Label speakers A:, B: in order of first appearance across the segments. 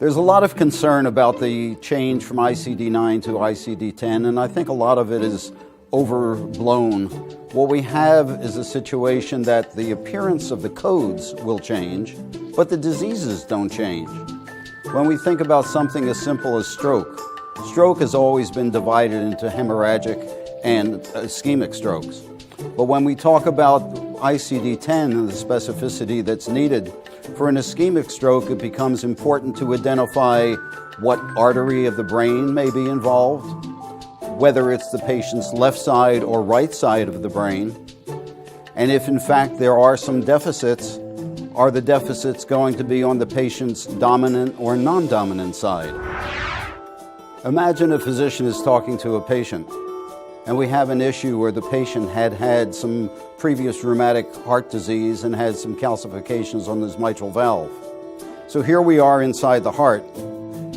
A: There's a lot of concern about the change from ICD-9 to ICD-10, and I think a lot of it is overblown. What we have is a situation that the appearance of the codes will change, but the diseases don't change. When we think about something as simple as stroke, stroke has always been divided into hemorrhagic and ischemic strokes. But when we talk about ICD-10 and the specificity that's needed, for an ischemic stroke, it becomes important to identify what artery of the brain may be involved, whether it's the patient's left side or right side of the brain, and if in fact there are some deficits, are the deficits going to be on the patient's dominant or non-dominant side? Imagine a physician is talking to a patient, and we have an issue where the patient had some previous rheumatic heart disease and had some calcifications on his mitral valve. So here we are inside the heart,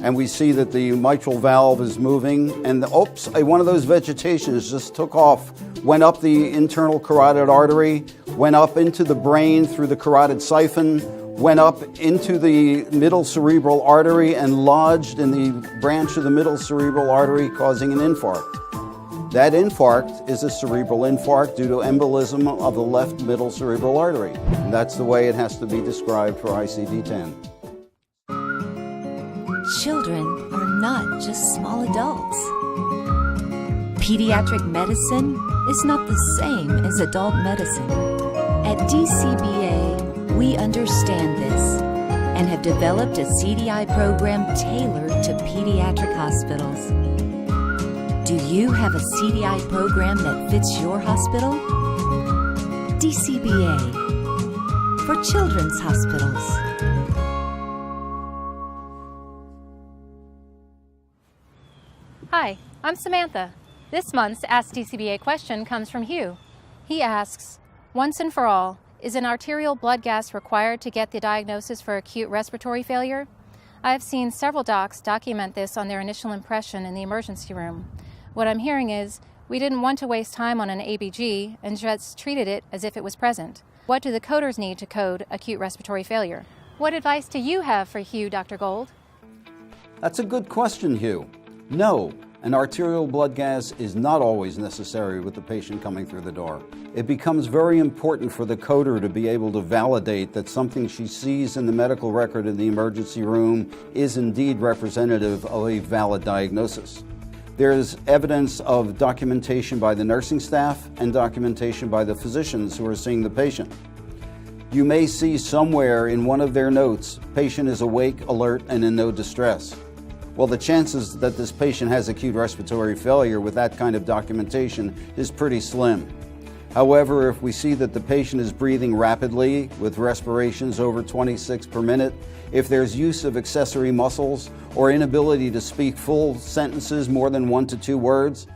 A: and we see that the mitral valve is moving, and one of those vegetations just took off, went up the internal carotid artery, went up into the brain through the carotid siphon, went up into the middle cerebral artery and lodged in the branch of the middle cerebral artery, causing an infarct. That infarct is a cerebral infarct due to embolism of the left middle cerebral artery. And that's the way it has to be described for ICD-10.
B: Children are not just small adults. Pediatric medicine is not the same as adult medicine. At Dcba, we understand this and have developed a CDI program tailored to pediatric hospitals. Do you have a CDI program that fits your hospital? Dcba, for children's hospitals.
C: Hi, I'm Samantha. This month's Ask Dcba question comes from Hugh. He asks, once and for all, is an arterial blood gas required to get the diagnosis for acute respiratory failure? I have seen several docs document this on their initial impression in the emergency room. What I'm hearing is, we didn't want to waste time on an ABG and just treated it as if it was present. What do the coders need to code acute respiratory failure? What advice do you have for Hugh, Dr. Gold?
A: That's a good question, Hugh. No, an arterial blood gas is not always necessary with the patient coming through the door. It becomes very important for the coder to be able to validate that something she sees in the medical record in the emergency room is indeed representative of a valid diagnosis. There's evidence of documentation by the nursing staff and documentation by the physicians who are seeing the patient. You may see somewhere in one of their notes, patient is awake, alert, and in no distress. Well, the chances that this patient has acute respiratory failure with that kind of documentation is pretty slim. However, if we see that the patient is breathing rapidly with respirations over 26 per minute, if there's use of accessory muscles or inability to speak full sentences more than 1 to 2 words,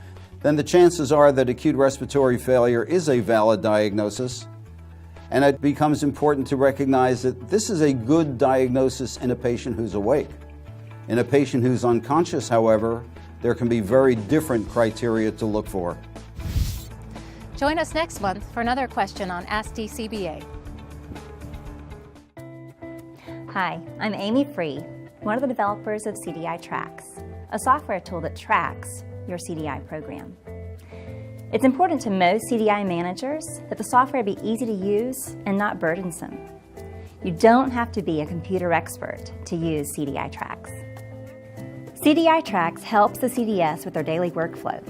A: then the chances are that acute respiratory failure is a valid diagnosis. And it becomes important to recognize that this is a good diagnosis in a patient who's awake. In a patient who's unconscious, however, there can be very different criteria to look for.
C: Join us next month for another question on Ask Dcba.
D: Hi, I'm Amy Free, one of the developers of CDI Tracks, a software tool that tracks your CDI program. It's important to most CDI managers that the software be easy to use and not burdensome. You don't have to be a computer expert to use CDI Tracks. CDI Tracks helps the CDS with their daily workflow.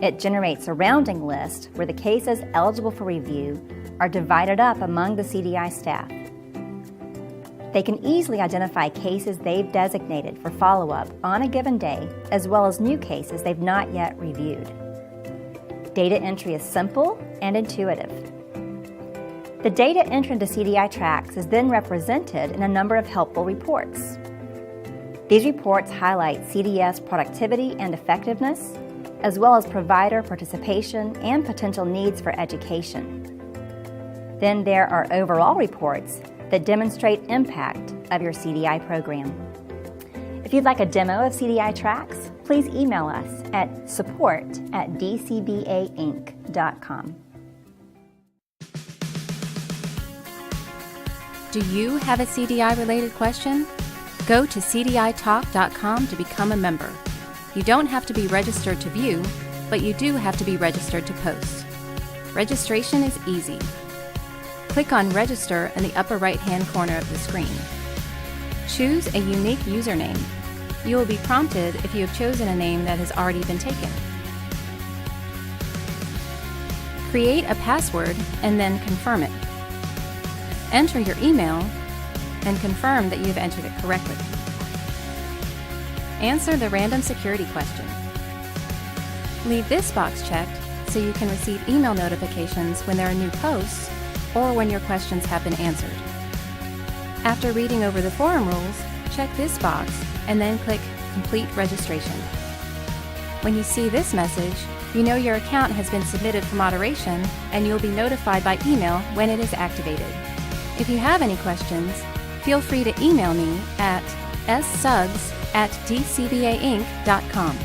D: It generates a rounding list where the cases eligible for review are divided up among the CDI staff. They can easily identify cases they've designated for follow-up on a given day, as well as new cases they've not yet reviewed. Data entry is simple and intuitive. The data entered into CDI Tracks is then represented in a number of helpful reports. These reports highlight CDS productivity and effectiveness, as well as provider participation and potential needs for education. Then there are overall reports that demonstrate impact of your CDI program. If you'd like a demo of CDI Tracks, please email us at support@dcbainc.com.
C: Do you have a CDI-related question? Go to cditalk.com to become a member. You don't have to be registered to view, but you do have to be registered to post. Registration is easy. Click on Register in the upper right-hand corner of the screen. Choose a unique username. You will be prompted if you have chosen a name that has already been taken. Create a password and then confirm it. Enter your email and confirm that you have entered it correctly. Answer the random security question. Leave this box checked so you can receive email notifications when there are new posts or when your questions have been answered. After reading over the forum rules, check this box and then click Complete Registration. When you see this message, you know your account has been submitted for moderation and you'll be notified by email when it is activated. If you have any questions, feel free to email me at ssuggs@dcbainc.com.